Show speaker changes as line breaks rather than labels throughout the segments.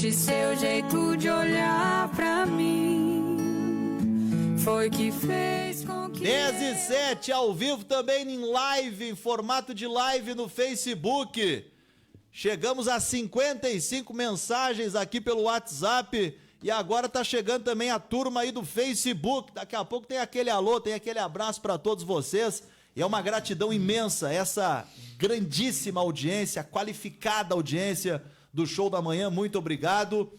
Este seu jeito de olhar pra mim foi que fez com que
10h07, ao vivo também em live, em formato de live no Facebook. Chegamos a 55 mensagens aqui pelo WhatsApp e agora tá chegando também a turma aí do Facebook. Daqui a pouco tem aquele alô, tem aquele abraço para todos vocês. E é uma gratidão imensa essa grandíssima audiência, qualificada audiência do Show da Manhã. Muito obrigado.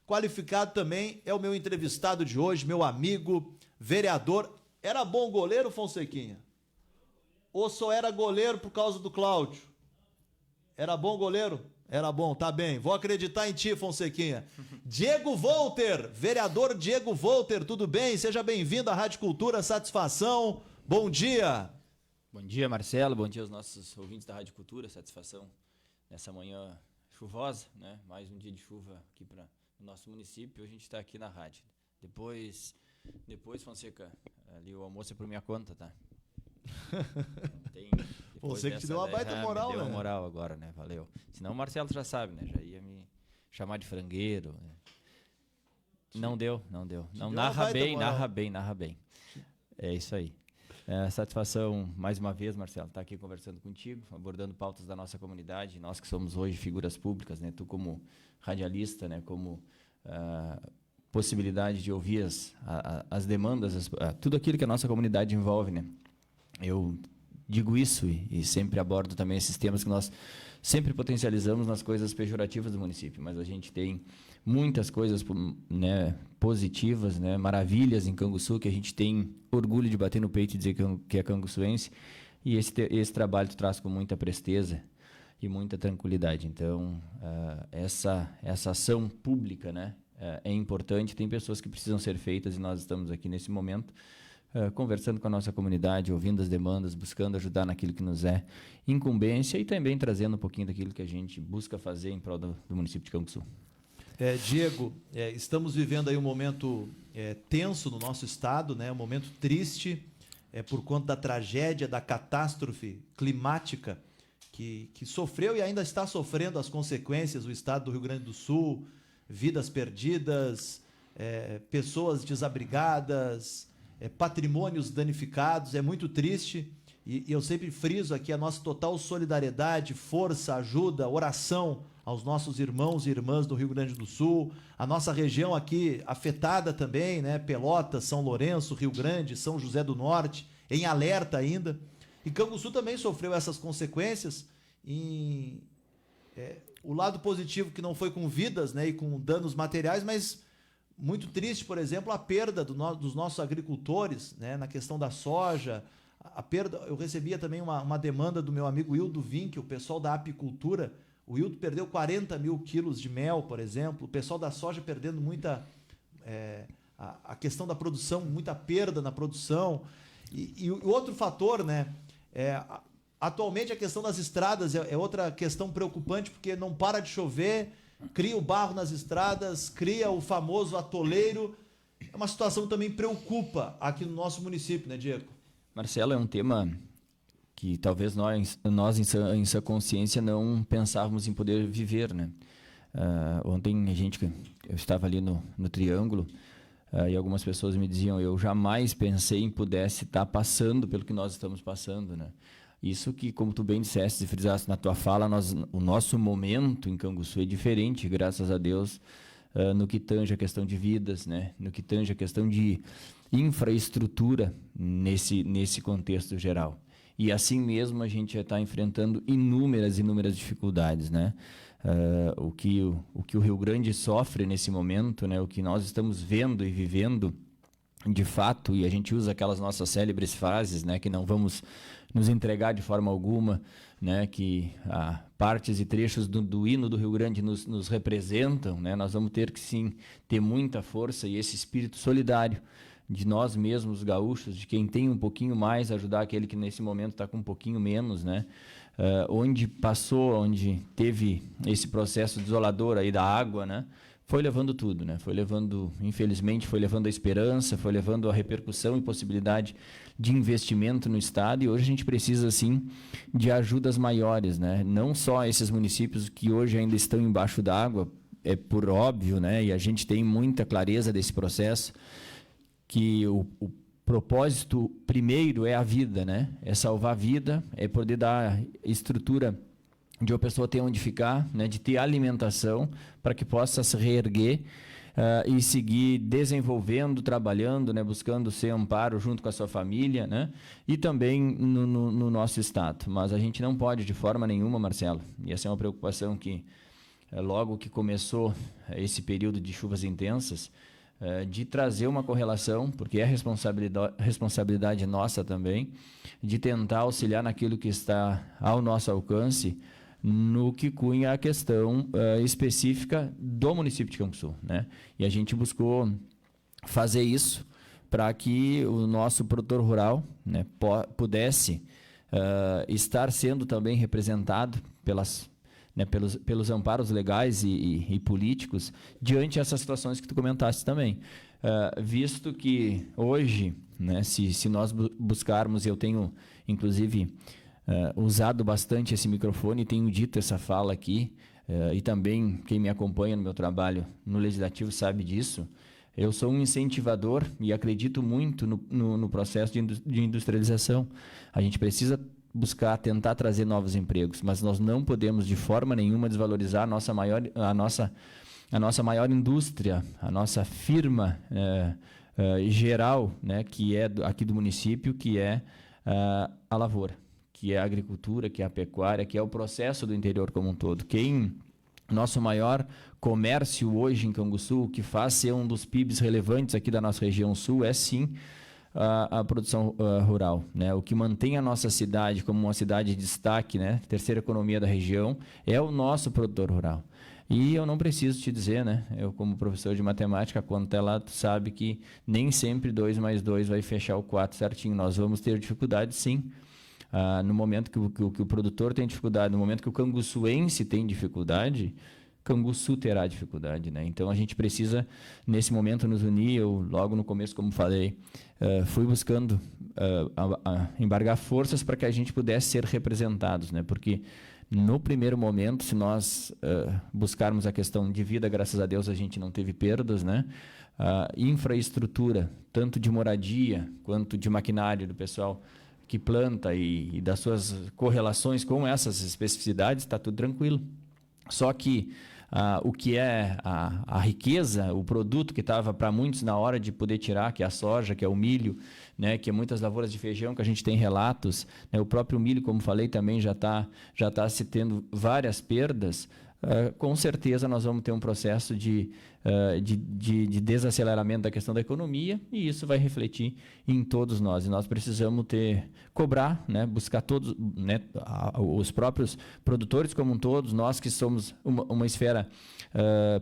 Qualificado também é o meu entrevistado de hoje, meu amigo, vereador. Era bom goleiro, Fonsequinha? Ou só era goleiro por causa do Cláudio? Era bom goleiro? Era bom, tá bem. Vou acreditar em ti, Fonsequinha. Diego Volter, vereador Diego Volter, tudo bem? Seja bem-vindo à Rádio Cultura, satisfação. Bom dia.
Bom dia, Marcelo. Bom dia aos nossos ouvintes da Rádio Cultura. Satisfação nessa manhã chuvosa, né? Mais um dia de chuva aqui para o nosso município. A gente está aqui na rádio. Depois, Fonseca, ali o almoço é por minha conta, tá?
Você que te deu uma baita moral, né?
Deu uma moral agora, né? Valeu. Senão o Marcelo já sabe, né? Já ia me chamar de frangueiro. Né? Não deu. Não, narra bem. É isso aí. Satisfação, mais uma vez, Marcelo, estar aqui conversando contigo, abordando pautas da nossa comunidade, nós que somos hoje figuras públicas, né? Tu como radialista, né? Como possibilidade de ouvir as demandas, tudo aquilo que a nossa comunidade envolve, né? Eu digo isso e sempre abordo também esses temas que nós sempre potencializamos nas coisas pejorativas do município, mas a gente tem muitas coisas, né, positivas, né, maravilhas em Canguçu, que a gente tem orgulho de bater no peito e dizer que é canguçuense, e esse trabalho tu traz com muita presteza e muita tranquilidade. Então, essa ação pública, né, é importante, tem pessoas que precisam ser feitas e nós estamos aqui nesse momento conversando com a nossa comunidade, ouvindo as demandas, buscando ajudar naquilo que nos é incumbência e também trazendo um pouquinho daquilo que a gente busca fazer em prol do município de Canguçu.
Diego, estamos vivendo aí um momento tenso no nosso estado, né? Um momento triste por conta da tragédia, da catástrofe climática que sofreu e ainda está sofrendo as consequências o estado do Rio Grande do Sul, vidas perdidas, pessoas desabrigadas, patrimônios danificados. É muito triste e eu sempre friso aqui a nossa total solidariedade, força, ajuda, oração aos nossos irmãos e irmãs do Rio Grande do Sul, a nossa região aqui afetada também, né? Pelotas, São Lourenço, Rio Grande, São José do Norte, em alerta ainda. E Canguçu também sofreu essas consequências. O lado positivo que não foi com vidas, né, e com danos materiais, mas muito triste, por exemplo, a perda dos nossos agricultores, né, na questão da soja, a perda. Eu recebia também uma demanda do meu amigo Hildo Vinck, o pessoal da apicultura. O Hildo perdeu 40 mil quilos de mel, por exemplo. O pessoal da soja perdendo muita... a questão da produção, muita perda na produção. E o outro fator, né, atualmente a questão das estradas é outra questão preocupante, porque não para de chover, cria o barro nas estradas, cria o famoso atoleiro. É uma situação que também preocupa aqui no nosso município, né, Diego? Marcelo,
é um tema que talvez nós em sua consciência não pensávamos em poder viver, né? Ontem eu estava ali no Triângulo e algumas pessoas me diziam, eu jamais pensei em pudesse estar passando pelo que nós estamos passando, né? Isso que, como tu bem disseste e frisaste na tua fala, o nosso momento em Canguçu é diferente, graças a Deus, no que tange a questão de vidas, né? No que tange a questão de infraestrutura nesse contexto geral. E assim mesmo a gente já está enfrentando inúmeras dificuldades, né? O que o Rio Grande sofre nesse momento, né? O que nós estamos vendo e vivendo, de fato, e a gente usa aquelas nossas célebres frases, né, que não vamos nos entregar de forma alguma, né, que partes e trechos do hino do Rio Grande nos representam, né, nós vamos ter que sim ter muita força e esse espírito solidário de nós mesmos, gaúchos, de quem tem um pouquinho mais, ajudar aquele que nesse momento está com um pouquinho menos, né, onde teve esse processo desolador aí da água, né, foi levando tudo, né? Infelizmente, foi levando a esperança, foi levando a repercussão e possibilidade de investimento no estado, e hoje a gente precisa, sim, de ajudas maiores, né? Não só esses municípios que hoje ainda estão embaixo d'água, é por óbvio, né? E a gente tem muita clareza desse processo, que o propósito primeiro é a vida, né? É salvar a vida, é poder dar estrutura de uma pessoa ter onde ficar, né? De ter alimentação para que possa se reerguer e seguir desenvolvendo, trabalhando, né? Buscando ser amparo junto com a sua família, né? E também no nosso estado. Mas a gente não pode de forma nenhuma, Marcelo, e essa é uma preocupação que logo que começou esse período de chuvas intensas, de trazer uma correlação, porque é responsabilidade nossa também, de tentar auxiliar naquilo que está ao nosso alcance, no que cunha a questão específica do município de Canguçu, né? E a gente buscou fazer isso para que o nosso produtor rural, né, pudesse estar sendo também representado pelos amparos legais e políticos diante dessas situações que tu comentaste também. Visto que hoje, né, se nós buscarmos, eu tenho inclusive usado bastante esse microfone, tenho dito essa fala aqui, e também quem me acompanha no meu trabalho no Legislativo sabe disso, eu sou um incentivador e acredito muito no processo de industrialização. A gente precisa tentar trazer novos empregos, mas nós não podemos de forma nenhuma desvalorizar a nossa maior indústria, a nossa firma geral, né, que é aqui do município, que é a lavoura, que é a agricultura, que é a pecuária, que é o processo do interior como um todo. Nosso maior comércio hoje em Canguçu, que faz ser um dos PIBs relevantes aqui da nossa região sul, é sim a produção rural, né? O que mantém a nossa cidade como uma cidade de destaque, né? Terceira economia da região, é o nosso produtor rural. E eu não preciso te dizer, né? Eu, como professor de matemática, quando até lá, tu sabe que nem sempre 2 mais 2 vai fechar o 4 certinho. Nós vamos ter dificuldade, sim. No momento que o produtor tem dificuldade, no momento que o canguçuense tem dificuldade, Canguçu terá dificuldade, né? Então a gente precisa nesse momento nos unir. Eu logo no começo, como falei, fui buscando embargar forças para que a gente pudesse ser representados, né? Porque no primeiro momento, se nós buscarmos a questão de vida, graças a Deus a gente não teve perdas, né? Infraestrutura, tanto de moradia quanto de maquinário do pessoal que planta e das suas correlações com essas especificidades, está tudo tranquilo. Só que o que é a riqueza, o produto que estava para muitos na hora de poder tirar, que é a soja, que é o milho, né, que é muitas lavouras de feijão, que a gente tem relatos, né, o próprio milho, como falei, também já tá se tendo várias perdas. Com certeza nós vamos ter um processo de desaceleramento da questão da economia, e isso vai refletir em todos nós. E nós precisamos cobrar, né, buscar todos, né, os próprios produtores como um todos, nós que somos uma esfera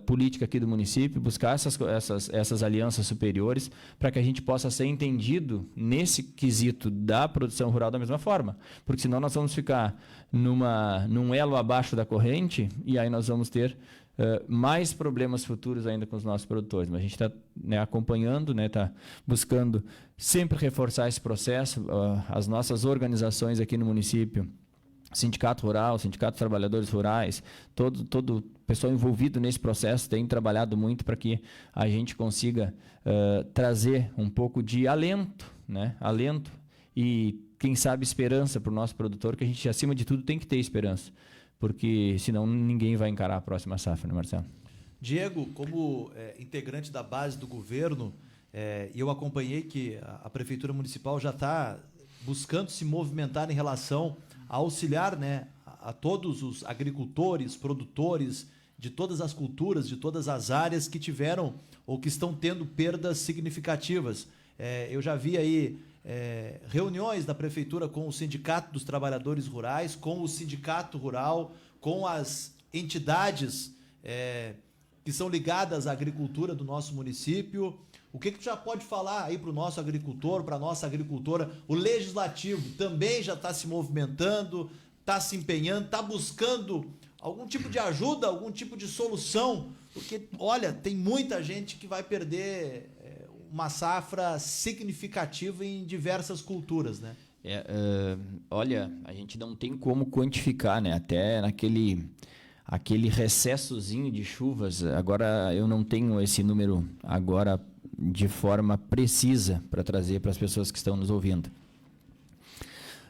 política aqui do município, buscar essas alianças superiores para que a gente possa ser entendido nesse quesito da produção rural da mesma forma. Porque senão nós vamos ficar num elo abaixo da corrente, e aí nós vamos ter mais problemas futuros ainda com os nossos produtores. Mas a gente está, né, acompanhando, né, está buscando sempre reforçar esse processo. As nossas organizações aqui no município, Sindicato Rural, Sindicato dos Trabalhadores Rurais, todo pessoal envolvido nesse processo tem trabalhado muito para que a gente consiga trazer um pouco de alento, né? Alento e, quem sabe, esperança para o nosso produtor, que a gente, acima de tudo, tem que ter esperança, porque senão ninguém vai encarar a próxima safra, né, Marcelo?
Diego, como integrante da base do governo, eu acompanhei que a Prefeitura Municipal já está buscando se movimentar em relação a auxiliar, né, a todos os agricultores, produtores de todas as culturas, de todas as áreas que tiveram ou que estão tendo perdas significativas. Eu já vi aí reuniões da Prefeitura com o Sindicato dos Trabalhadores Rurais, com o Sindicato Rural, com as entidades que são ligadas à agricultura do nosso município. O que tu já pode falar aí para o nosso agricultor, para a nossa agricultora? O Legislativo também já está se movimentando, está se empenhando, está buscando algum tipo de ajuda, algum tipo de solução, porque, olha, tem muita gente que vai perder uma safra significativa em diversas culturas, né?
Olha, a gente não tem como quantificar, né? Até aquele recessozinho de chuvas, agora eu não tenho esse número agora de forma precisa para trazer para as pessoas que estão nos ouvindo.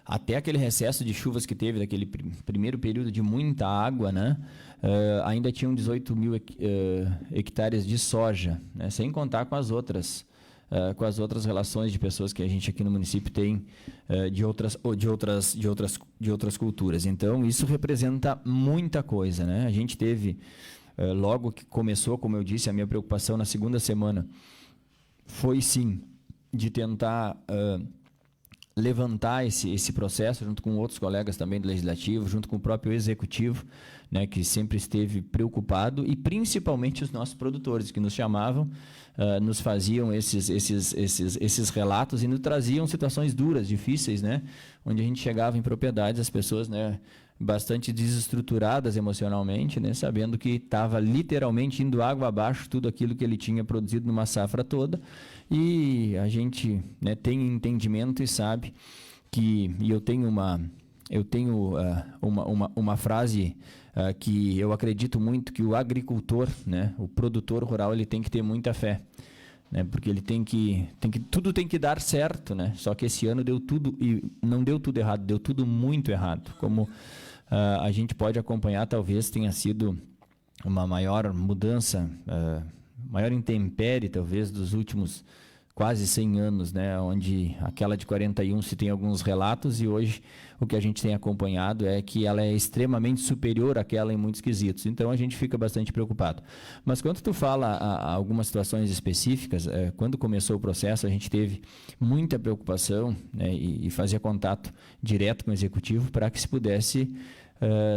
Até aquele recesso de chuvas que teve, daquele primeiro período de muita água, né? Ainda tinham 18 mil hectares de soja, né? Sem contar com as outras relações de pessoas que a gente aqui no município tem de outras culturas. Então, isso representa muita coisa, né? A gente teve, logo que começou, como eu disse, a minha preocupação na segunda semana foi, sim, de tentar levantar esse processo junto com outros colegas também do Legislativo, junto com o próprio Executivo, né, que sempre esteve preocupado, e principalmente os nossos produtores que nos chamavam, nos faziam esses relatos e nos traziam situações duras, difíceis, né, onde a gente chegava em propriedades, as pessoas, né, bastante desestruturadas emocionalmente, né, sabendo que estava literalmente indo água abaixo tudo aquilo que ele tinha produzido numa safra toda. E a gente, né, tem entendimento e sabe que, e eu tenho uma frase que eu acredito muito, que o agricultor, né, o produtor rural, ele tem que ter muita fé, né, porque ele tudo tem que dar certo, né? Só que esse ano deu tudo, e não deu tudo errado, deu tudo muito errado. Como a gente pode acompanhar, talvez tenha sido uma maior mudança, maior intempérie, talvez, dos últimos quase 100 anos, né? Onde aquela de 41 se tem alguns relatos, e hoje o que a gente tem acompanhado é que ela é extremamente superior àquela em muitos quesitos. Então a gente fica bastante preocupado. Mas quando tu fala algumas situações específicas, quando começou o processo, a gente teve muita preocupação, né, e fazia contato direto com o Executivo para que se pudesse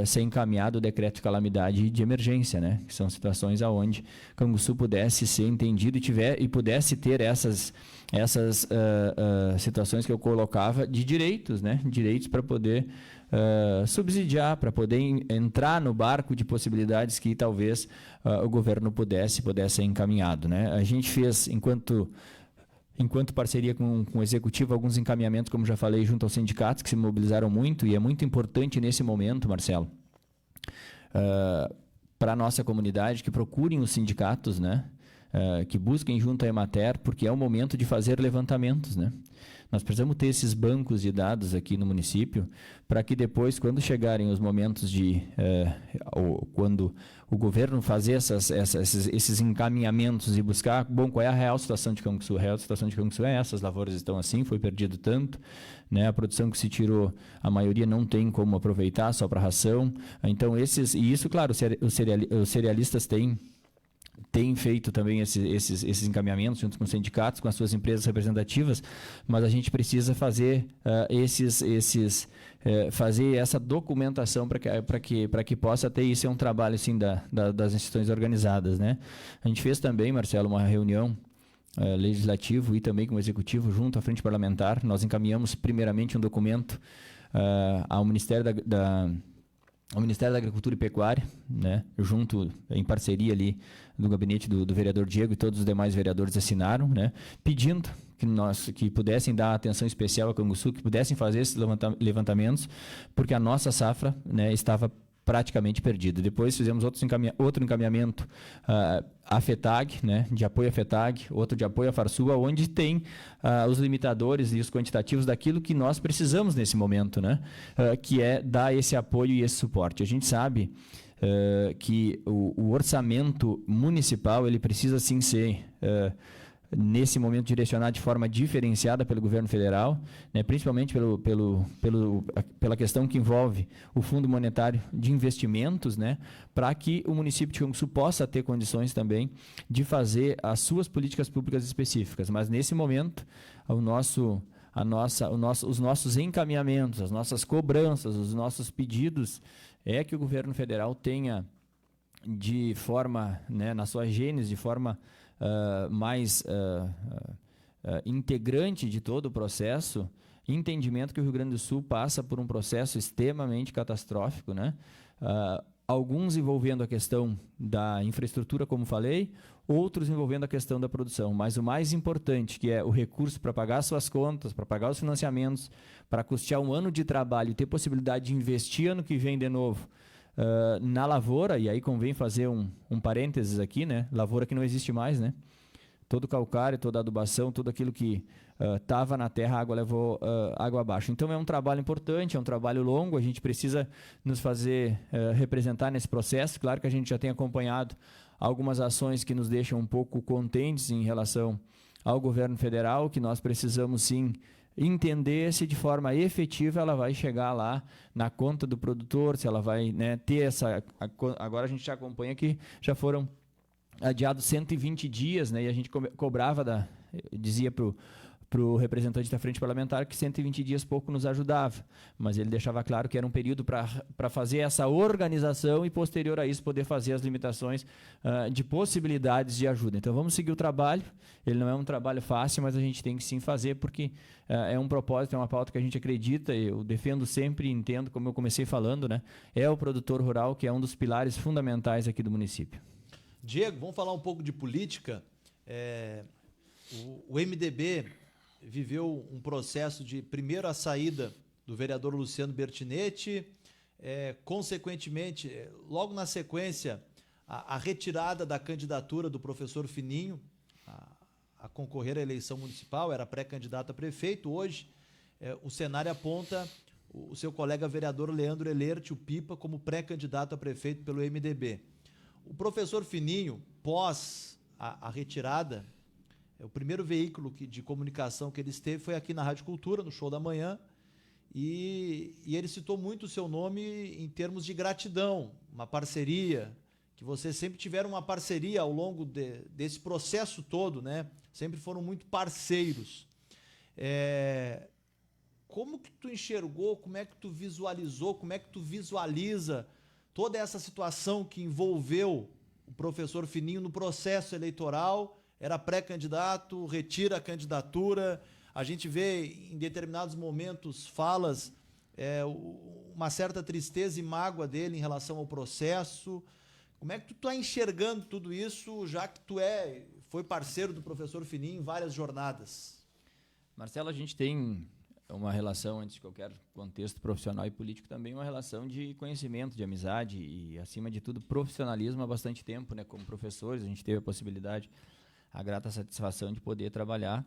ser encaminhado o decreto de calamidade de emergência, né? Que são situações aonde Canguçu pudesse ser entendido e pudesse ter essas situações que eu colocava de direitos, né? Direitos para poder subsidiar, para poder entrar no barco de possibilidades que talvez o governo pudesse ser encaminhado, né? A gente fez, enquanto parceria com o Executivo, alguns encaminhamentos, como já falei, junto aos sindicatos, que se mobilizaram muito, e é muito importante nesse momento, Marcelo, para a nossa comunidade, que procurem os sindicatos, né, que busquem junto à Emater, porque é o momento de fazer levantamentos, né? Nós precisamos ter esses bancos de dados aqui no município, para que depois, quando chegarem os momentos quando o governo fazer esses encaminhamentos e buscar, bom, qual é a real situação de Canguçu? A real situação de Canguçu é essa: as lavouras estão assim, foi perdido tanto, né? A produção que se tirou, a maioria não tem como aproveitar, só para ração. Então, isso, claro, os cerealistas têm feito também esses encaminhamentos junto com os sindicatos, com as suas empresas representativas, mas a gente precisa fazer fazer essa documentação para que possa ter isso. É um trabalho, sim, das instituições organizadas, né? A gente fez também, Marcelo, uma reunião legislativo e também com o Executivo junto à Frente Parlamentar. Nós encaminhamos primeiramente um documento ao Ministério ao Ministério da Agricultura e Pecuária, né, junto, em parceria ali do gabinete do vereador Diego, e todos os demais vereadores assinaram, né, pedindo que pudessem dar atenção especial a Canguçu, que pudessem fazer esses levantamentos, porque a nossa safra, né, estava praticamente perdida. Depois fizemos outro encaminhamento à FETAG, né, de apoio à FETAG, outro de apoio à Farsul, onde tem os limitadores e os quantitativos daquilo que nós precisamos nesse momento, né, que é dar esse apoio e esse suporte. A gente sabe que o orçamento municipal, ele precisa sim ser nesse momento direcionado de forma diferenciada pelo governo federal, né, principalmente pela questão que envolve o Fundo Monetário de Investimentos, né, para que o município de Canguçu possa ter condições também de fazer as suas políticas públicas específicas. Mas nesse momento, os nossos encaminhamentos, as nossas cobranças, os nossos pedidos é que o governo federal tenha de forma, né, na sua gênese, de forma mais integrante de todo o processo, entendimento que o Rio Grande do Sul passa por um processo extremamente catastrófico, né? Alguns envolvendo a questão da infraestrutura, como falei, outros envolvendo a questão da produção, mas o mais importante, que é o recurso para pagar suas contas, para pagar os financiamentos, para custear um ano de trabalho e ter possibilidade de investir ano que vem de novo, na lavoura, e aí convém fazer um parênteses aqui, né? Lavoura que não existe mais, né? Todo o calcário, toda a adubação, tudo aquilo que estava na terra, a água levou água abaixo. Então é um trabalho importante, é um trabalho longo, a gente precisa nos fazer representar nesse processo. Claro que a gente já tem acompanhado algumas ações que nos deixam um pouco contentes em relação ao governo federal, que nós precisamos sim entender se de forma efetiva ela vai chegar lá na conta do produtor, se ela vai, né, ter essa... Agora a gente já acompanha que já foram adiados 120 dias, né, e a gente cobrava, dizia para o representante da frente parlamentar que 120 dias pouco nos ajudava, mas ele deixava claro que era um período para fazer essa organização e posterior a isso poder fazer as limitações de possibilidades de ajuda. Então vamos seguir o trabalho, ele não é um trabalho fácil, mas a gente tem que sim fazer porque é um propósito, é uma pauta que a gente acredita, eu defendo sempre e entendo, como eu comecei falando, né? É o produtor rural que é um dos pilares fundamentais aqui do município.
Diego, vamos falar um pouco de política. O MDB viveu um processo de, primeiro, a saída do vereador Luciano Bertinetti, consequentemente, logo na sequência, a retirada da candidatura do professor Fininho a concorrer à eleição municipal, era pré-candidato a prefeito. Hoje, o cenário aponta o seu colega vereador Leandro Elert, o Pipa, como pré-candidato a prefeito pelo MDB. O professor Fininho, pós a retirada, o primeiro veículo de comunicação que ele esteve foi aqui na Rádio Cultura, no Show da Manhã, e ele citou muito o seu nome em termos de gratidão, uma parceria, que vocês sempre tiveram uma parceria ao longo desse processo todo, né? Sempre foram muito parceiros. Como que tu enxergou, como é que tu visualizou, como é que tu visualiza toda essa situação que envolveu o professor Fininho no processo eleitoral? Era pré-candidato, retira a candidatura, a gente vê em determinados momentos falas, uma certa tristeza e mágoa dele em relação ao processo. Como é que tu está enxergando tudo isso, já que tu foi parceiro do professor Fininho em várias jornadas?
Marcelo, a gente tem uma relação, antes de qualquer contexto profissional e político, também uma relação de conhecimento, de amizade e, acima de tudo, profissionalismo há bastante tempo, né? Como professores, a gente teve a possibilidade, a grata satisfação de poder trabalhar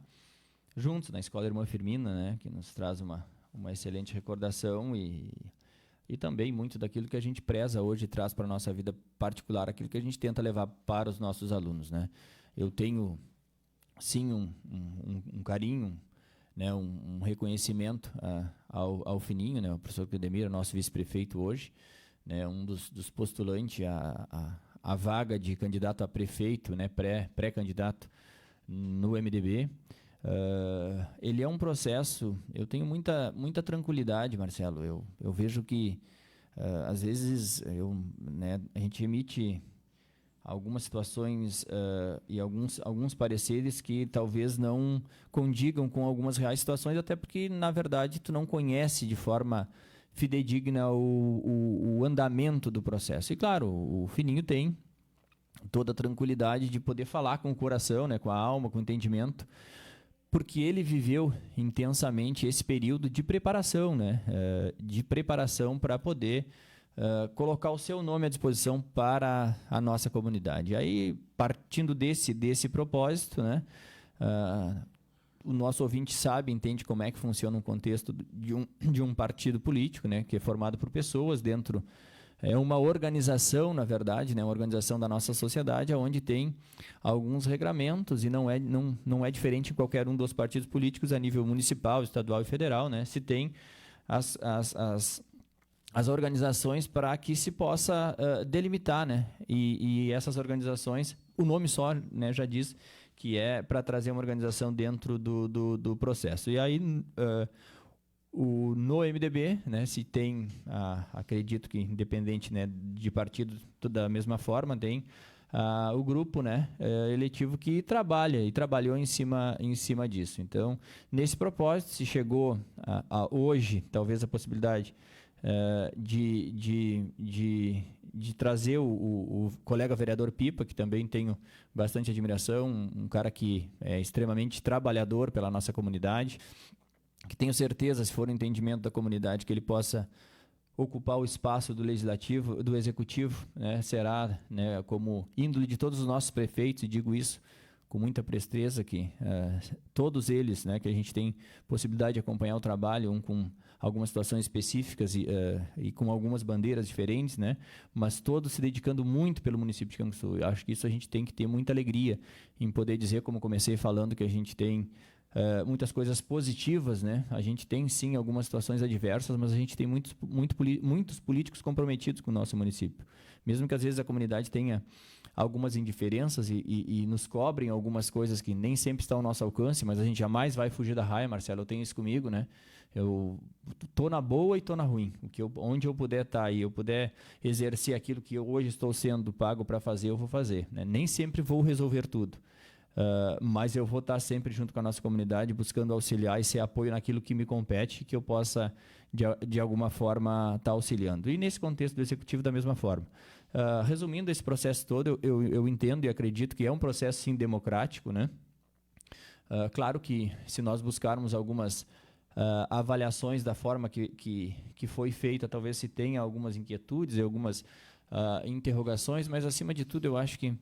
juntos na Escola Irmã Firmina, né, que nos traz uma excelente recordação e também muito daquilo que a gente preza hoje e traz para a nossa vida particular, aquilo que a gente tenta levar para os nossos alunos, né. Eu tenho, sim, um carinho, né, um reconhecimento ao Fininho, né, o professor Cledemir, nosso vice-prefeito hoje, né, um dos postulantes a vaga de candidato a prefeito, né, pré-candidato no MDB. Ele é um processo, eu tenho muita tranquilidade, Marcelo. Eu vejo que, às vezes, né, a gente emite algumas situações e alguns pareceres que talvez não condigam com algumas reais situações, até porque, na verdade, tu não conhece de forma fidedigna o andamento do processo. E, claro, o Fininho tem toda a tranquilidade de poder falar com o coração, né, com a alma, com o entendimento, porque ele viveu intensamente esse período de preparação, né, de preparação para poder colocar o seu nome à disposição para a nossa comunidade. Aí, partindo desse propósito, né, o nosso ouvinte sabe, entende como é que funciona um contexto de um partido político, né, que é formado por pessoas dentro... É uma organização, na verdade, né, uma organização da nossa sociedade, onde tem alguns regramentos e não é diferente em qualquer um dos partidos políticos a nível municipal, estadual e federal, né? Se tem as organizações para que se possa delimitar, né? E essas organizações, o nome só, né, já diz que é para trazer uma organização dentro do processo. E aí... no MDB, né, se tem, acredito que independente, né, de partido, tudo da mesma forma, tem o grupo, né, eletivo que trabalhou em cima disso. Então, nesse propósito, se chegou hoje, talvez a possibilidade de trazer o colega vereador Pipa, que também tenho bastante admiração, um cara que é extremamente trabalhador pela nossa comunidade, que tenho certeza, se for o entendimento da comunidade, que ele possa ocupar o espaço do legislativo, do executivo, né, será, né, como índole de todos os nossos prefeitos, e digo isso com muita presteza, que todos eles, né, que a gente tem possibilidade de acompanhar o trabalho, um com algumas situações específicas e com algumas bandeiras diferentes, né, mas todos se dedicando muito pelo município de Canguçu. Eu acho que isso a gente tem que ter muita alegria em poder dizer, como comecei falando, que a gente tem muitas coisas positivas, né? A gente tem sim algumas situações adversas, mas a gente tem muitos políticos comprometidos com o nosso município. Mesmo que às vezes a comunidade tenha algumas indiferenças e nos cobrem algumas coisas que nem sempre estão ao nosso alcance, mas a gente jamais vai fugir da raia, Marcelo. Eu tenho isso comigo, né? Eu tô na boa e tô na ruim. Onde eu puder estar e eu puder exercer aquilo que eu hoje estou sendo pago para fazer, eu vou fazer, né? Nem sempre vou resolver tudo. Mas eu vou estar sempre junto com a nossa comunidade, buscando auxiliar e ser apoio naquilo que me compete, que eu possa, de alguma forma, estar auxiliando. E nesse contexto do Executivo, da mesma forma. Resumindo esse processo todo, eu entendo e acredito que é um processo, sim, democrático, né? Claro que, se nós buscarmos algumas avaliações da forma que foi feita, talvez se tenha algumas inquietudes e algumas interrogações, mas, acima de tudo, eu acho que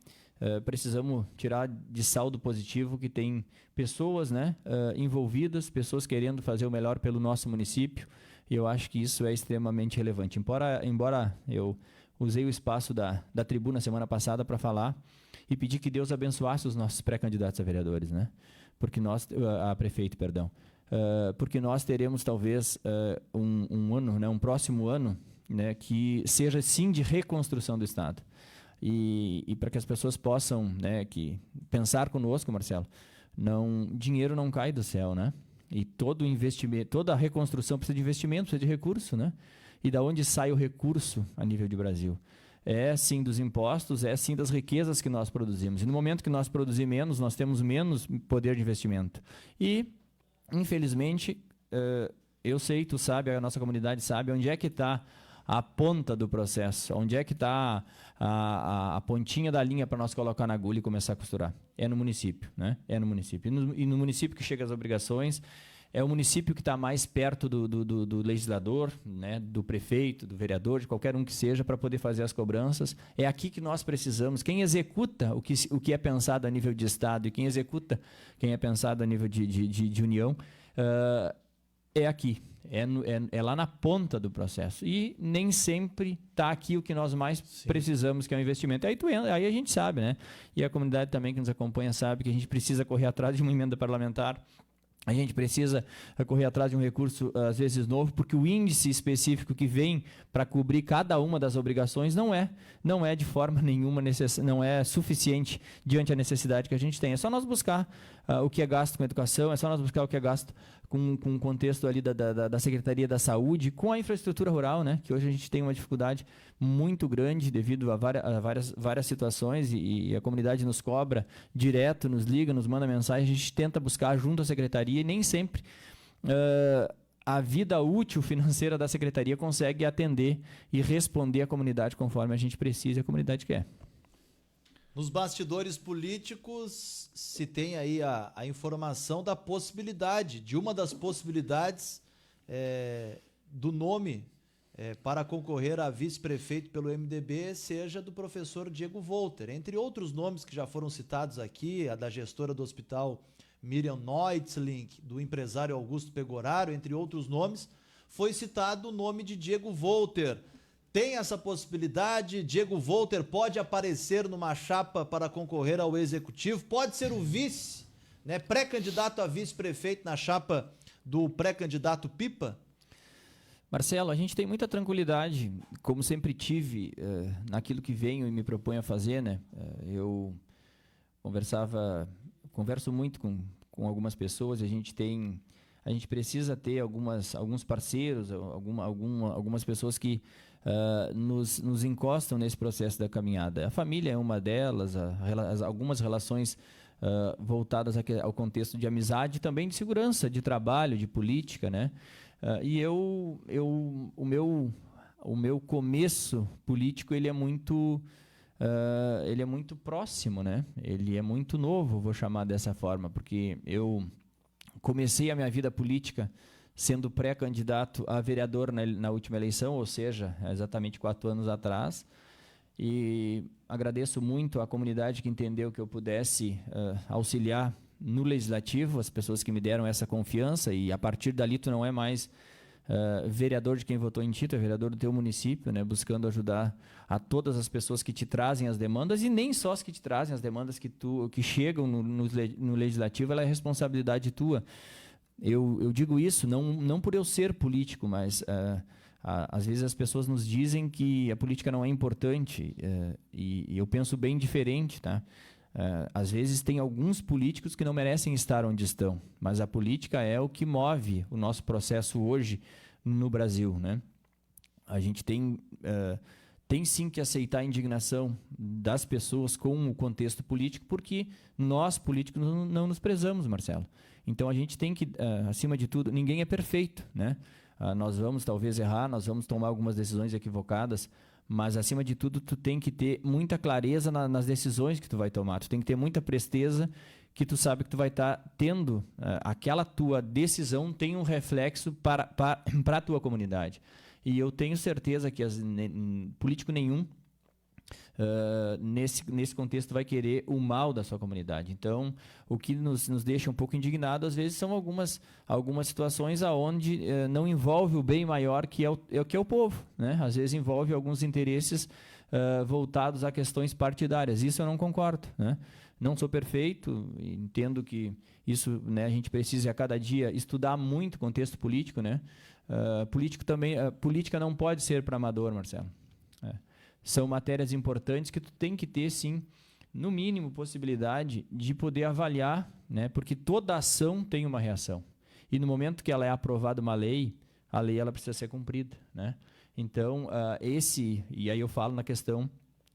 precisamos tirar de saldo positivo que tem pessoas, né, envolvidas, pessoas querendo fazer o melhor pelo nosso município, e eu acho que isso é extremamente relevante. Embora eu usei o espaço da tribuna semana passada para falar e pedir que Deus abençoasse os nossos pré-candidatos a vereadores, né? Porque a prefeito, perdão. Porque nós teremos talvez um ano, né, um próximo ano, né, que seja sim de reconstrução do Estado. E para que as pessoas possam, né, pensar conosco, Marcelo, dinheiro não cai do céu, né? E todo investimento, toda a reconstrução precisa de investimento, precisa de recurso, né? E da onde sai o recurso a nível de Brasil? É sim dos impostos, é sim das riquezas que nós produzimos. E no momento que nós produzimos menos, nós temos menos poder de investimento. E, infelizmente, eu sei, tu sabe, a nossa comunidade sabe onde é que está a ponta do processo, onde é que está a pontinha da linha para nós colocar na agulha e começar a costurar. É no município, né? É no município. E no município que chega as obrigações, é o município que está mais perto do legislador, né? Do prefeito, do vereador, de qualquer um que seja, para poder fazer as cobranças. É aqui que nós precisamos. Quem executa o que é pensado a nível de Estado e quem executa quem é pensado a nível de União, é aqui. É lá na ponta do processo. E nem sempre está aqui o que nós mais precisamos, que é o investimento. Aí a gente sabe, né? E a comunidade também que nos acompanha sabe que a gente precisa correr atrás de uma emenda parlamentar. A gente precisa correr atrás de um recurso, às vezes, novo, porque o índice específico que vem para cobrir cada uma das obrigações não é de forma nenhuma não é suficiente diante da necessidade que a gente tem. É só nós buscar o que é gasto com educação, é só nós buscar o que é gasto com o contexto ali da Secretaria da Saúde, com a infraestrutura rural, né? Que hoje a gente tem uma dificuldade muito grande devido a várias situações e a comunidade nos cobra direto, nos liga, nos manda mensagem, a gente tenta buscar junto à Secretaria e nem sempre a vida útil financeira da Secretaria consegue atender e responder à comunidade conforme a gente precisa e a comunidade quer.
Nos bastidores políticos se tem aí a informação da possibilidade, de uma das possibilidades do nome para concorrer a vice-prefeito pelo MDB seja do professor Diego Volter. Entre outros nomes que já foram citados aqui, a da gestora do hospital Miriam Neutzling, do empresário Augusto Pegoraro, entre outros nomes, foi citado o nome de Diego Volter. Tem essa possibilidade? Diego Volter pode aparecer numa chapa para concorrer ao executivo? Pode ser o vice, né, pré-candidato a vice-prefeito na chapa do pré-candidato Pipa?
Marcelo, a gente tem muita tranquilidade, como sempre tive, naquilo que venho e me proponho a fazer, né? Eu converso muito com algumas pessoas, a gente precisa ter alguns parceiros, algumas pessoas que nos encostam nesse processo da caminhada. A família é uma delas, algumas relações voltadas ao contexto de amizade, também de segurança, de trabalho, de política, né? E o meu começo político ele é muito próximo, né? Ele é muito novo, vou chamar dessa forma, porque eu comecei a minha vida política sendo pré-candidato a vereador na última eleição, ou seja, exatamente 4 anos atrás. E agradeço muito à comunidade que entendeu que eu pudesse auxiliar no Legislativo, as pessoas que me deram essa confiança, e a partir dali tu não é mais vereador de quem votou em ti, tu é vereador do teu município, né, buscando ajudar a todas as pessoas que te trazem as demandas, e nem só as que te trazem as demandas que chegam no Legislativo, ela é responsabilidade tua. Eu digo isso não por eu ser político, mas às vezes as pessoas nos dizem que a política não é importante, e eu penso bem diferente, tá? Às vezes tem alguns políticos que não merecem estar onde estão, mas a política é o que move o nosso processo hoje no Brasil, né? A gente tem sim que aceitar a indignação das pessoas com o contexto político, porque nós políticos não nos prezamos, Marcelo. Então a gente tem que, acima de tudo, ninguém é perfeito, né? Nós vamos talvez errar, nós vamos tomar algumas decisões equivocadas, mas acima de tudo tu tem que ter muita clareza nas decisões que tu vai tomar, tu tem que ter muita presteza, que tu sabe que tu vai estar tendo, aquela tua decisão tem um reflexo para a tua comunidade. E eu tenho certeza que político nenhum nesse contexto vai querer o mal da sua comunidade. Então, o que nos deixa um pouco indignados, às vezes, são algumas situações onde não envolve o bem maior que é o povo, né? Às vezes envolve alguns interesses voltados a questões partidárias. Isso eu não concordo, né? Não sou perfeito, entendo que isso, né, a gente precisa a cada dia estudar muito o contexto político, né? Política não pode ser para amador, Marcelo. São matérias importantes que tu tem que ter, sim, no mínimo, possibilidade de poder avaliar, né? Porque toda ação tem uma reação. E no momento que ela é aprovada uma lei, a lei ela precisa ser cumprida, né? Então, e aí eu falo na questão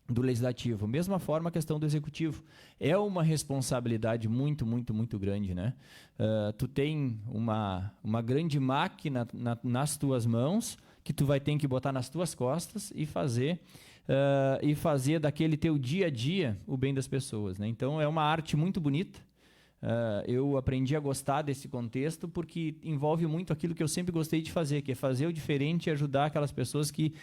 do Legislativo. Mesma forma a questão do Executivo. É uma responsabilidade muito, muito, muito grande, né? Tu tem uma grande máquina nas tuas mãos, que tu vai ter que botar nas tuas costas e fazer daquele teu dia a dia o bem das pessoas, né? Então é uma arte muito bonita. Eu aprendi a gostar desse contexto porque envolve muito aquilo que eu sempre gostei de fazer, que é fazer o diferente e ajudar aquelas pessoas que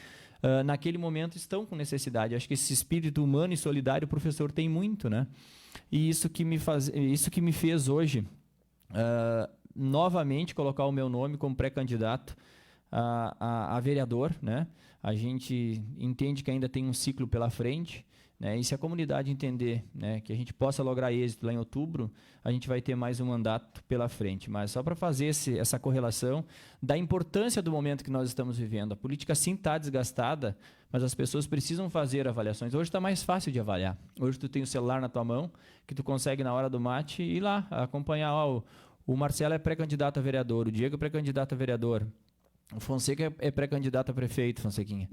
naquele momento estão com necessidade. Acho que esse espírito humano e solidário o professor tem muito, né? E isso que me fez hoje novamente colocar o meu nome como pré-candidato a vereador, né? A gente entende que ainda tem um ciclo pela frente, né? E se a comunidade entender, né, que a gente possa lograr êxito lá em outubro, a gente vai ter mais um mandato pela frente. Mas só para fazer essa correlação da importância do momento que nós estamos vivendo. A política sim está desgastada, mas as pessoas precisam fazer avaliações. Hoje está mais fácil de avaliar. Hoje tu tem o celular na tua mão, que tu consegue na hora do mate ir lá acompanhar. O Marcelo é pré-candidato a vereador, o Diego é pré-candidato a vereador, o Fonseca é pré-candidato a prefeito, Fonsequinha.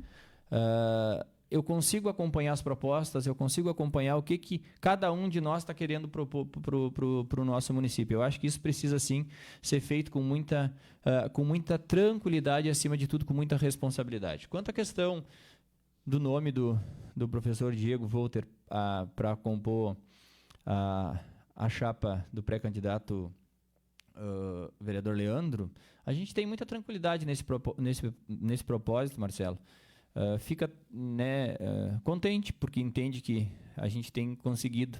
Eu consigo acompanhar as propostas, eu consigo acompanhar o que cada um de nós está querendo propor para o nosso município. Eu acho que isso precisa, sim, ser feito com muita tranquilidade e, acima de tudo, com muita responsabilidade. Quanto à questão do nome do professor Diego Volter para compor a chapa do pré-candidato vereador Leandro, a gente tem muita tranquilidade nesse propósito, Marcelo. Fica, né, contente, porque entende que a gente tem conseguido,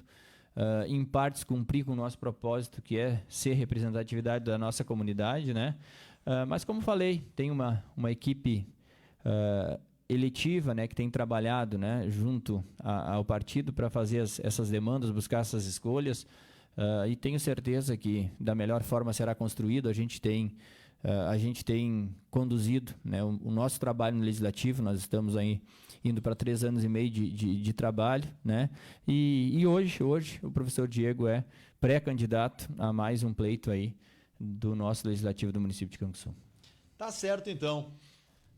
em partes, cumprir com o nosso propósito, que é ser representatividade da nossa comunidade, né? Mas, como falei, tem uma equipe eletiva, né, que tem trabalhado, né, junto ao partido para fazer essas demandas, buscar essas escolhas, e tenho certeza que da melhor forma será construído. A gente tem conduzido, né, o nosso trabalho no Legislativo. Nós estamos aí indo para 3 anos e meio de trabalho, né? E hoje o professor Diego é pré-candidato a mais um pleito aí do nosso Legislativo do município de Canguçu.
Tá certo, então.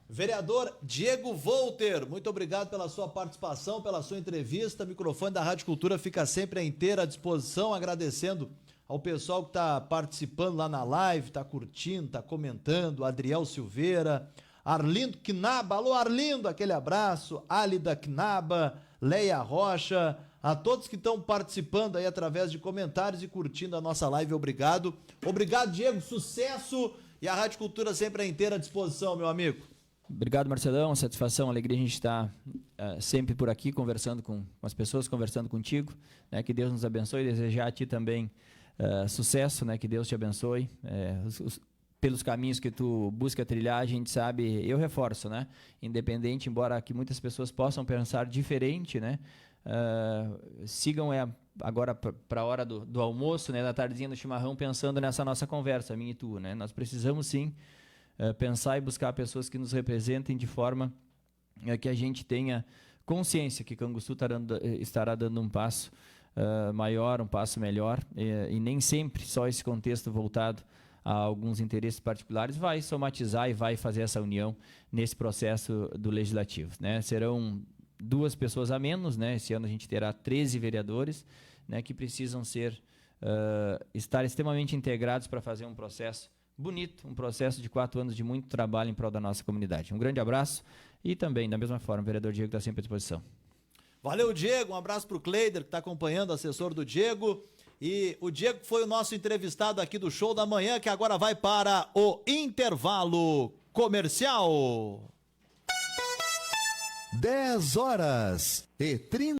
Vereador Diego Volter, muito obrigado pela sua participação, pela sua entrevista. O microfone da Rádio Cultura fica sempre à inteira disposição, agradecendo ao pessoal que está participando lá na live, está curtindo, está comentando, Adriel Silveira, Arlindo Knaba, alô Arlindo, aquele abraço, Álida Knaba, Leia Rocha, a todos que estão participando aí através de comentários e curtindo a nossa live, obrigado. Obrigado, Diego, sucesso E a Rádio Cultura sempre à inteira disposição, meu amigo.
Obrigado, Marcelão. Satisfação, alegria a gente estar sempre por aqui conversando com as pessoas, conversando contigo. Né? Que Deus nos abençoe e desejar a ti também sucesso, né? Que Deus te abençoe. Pelos caminhos que tu busca trilhar, a gente sabe, eu reforço, né? Independente, embora que muitas pessoas possam pensar diferente, né? Sigam agora para a hora do almoço, né? Da tardezinha do chimarrão, pensando nessa nossa conversa, minha e tu, né? Nós precisamos sim pensar e buscar pessoas que nos representem de forma que a gente tenha consciência que Canguçu estará dando um passo maior, um passo melhor, e nem sempre só esse contexto voltado a alguns interesses particulares vai somatizar e vai fazer essa união nesse processo do legislativo, né? Serão 2 pessoas a menos, né? Esse ano a gente terá 13 vereadores, né? Que precisam estar extremamente integrados para fazer um processo bonito, um processo de 4 anos de muito trabalho em prol da nossa comunidade. Um grande abraço e também, da mesma forma, o vereador Diego está sempre à disposição.
Valeu, Diego. Um abraço para o Cleider, que está acompanhando, assessor do Diego. E o Diego foi o nosso entrevistado aqui do Show da Manhã, que agora vai para o intervalo comercial.
10h30